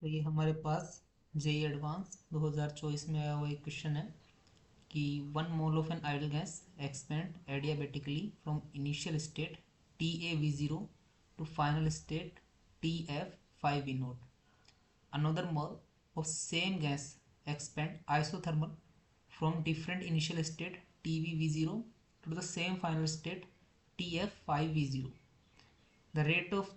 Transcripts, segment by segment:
तो ये हमारे पास जेई एडवांस 2024 में आया हुआ एक क्वेश्चन है कि 1 mole of an ideal gas expand adiabatically from initial state TaV0 to final state TF5V0. Another mole of same gas expand isothermal from different initial state TvV0 to the same final state TF5V0. The rate of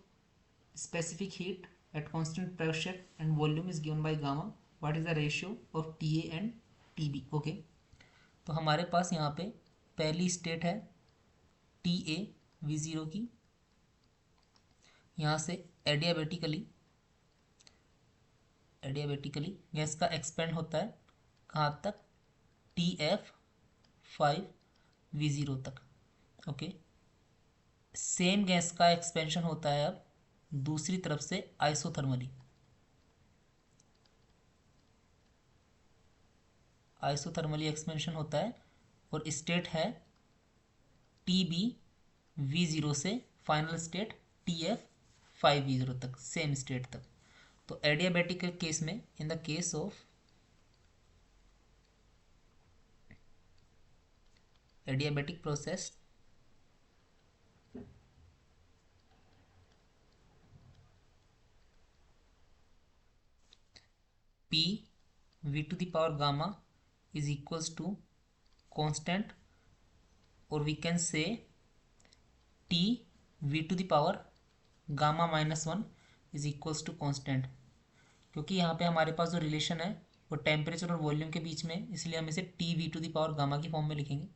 specific heat at constant pressure and volume is given by gamma. What is the ratio of Ta and Tb? Okay. तो हमारे पास यहाँ पे पहली state है TaV0 की। यहाँ से adiabatically gas का एक्सपेंड होता है कहाँ तक, TF5V0 तक। ओके। सेम गैस का एक्सपेंशन होता है अब दूसरी तरफ से आइसोथर्मली। एक्सपेंशन होता है और स्टेट है TbV0 से फाइनल स्टेट TF5V0 तक, सेम स्टेट तक। तो एडियाबेटिक के केस में, in the case of adiabatic process, P V to the power gamma is equals to constant, or we can say T V to the power gamma -1 is equals to constant। क्योंकि यहाँ पे हमारे पास जो relation है वो temperature और volume के बीच में, इसलिए हम इसे T V to the power gamma की फॉर्म में लिखेंगे।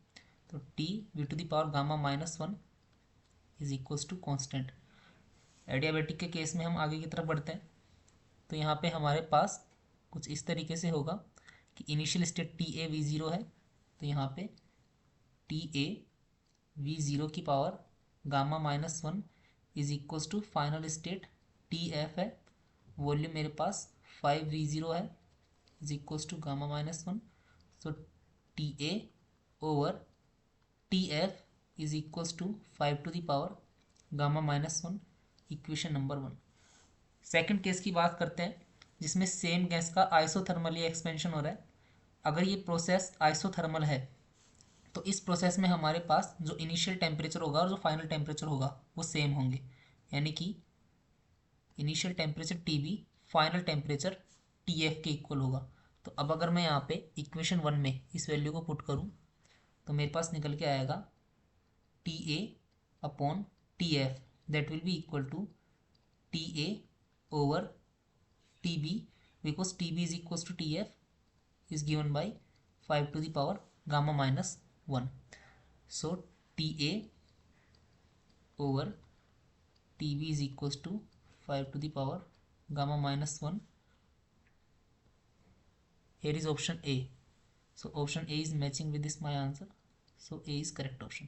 तो T V to the power gamma -1 is equals to constant. Adiabatic के केस में हम आगे की तरफ बढ़ते हैं। तो यहाँ पे हमारे पास कुछ इस तरीके से होगा कि इनिशियल स्टेट TaV0 है, तो यहाँ पे TaV0 की power gamma -1 is equals to final state TF है, वॉल्यूम मेरे पास 5V0 है, is equals to gamma -1। So TA over TF is equals to 5 to the power gamma -1, equation number 1। Second case की बात करते हैं जिसमें सेम गैस का आइसोथर्मली एक्सपेंशन हो रहा है। अगर ये प्रोसेस आइसोथर्मल है तो इस प्रोसेस में हमारे पास जो इनिशियल टेम्परेचर होगा और जो फाइनल टेम्परेचर होगा वो सेम होंगे, यानी कि initial temperature TB, final temperature TF के इक्वल होगा। तो अब अगर मैं यहाँ पे इक्वेशन 1 में इस वैल्यू को पुट करूँ तो मेरे पास निकल के आएगा TA upon TF, that will be equal to TA over TB, because TB is equal to TF is given by 5 to the power gamma -1। So TA over TB is equals to 5 to the power gamma -1. Here is option A. So option A is matching with this my answer. So A is correct option.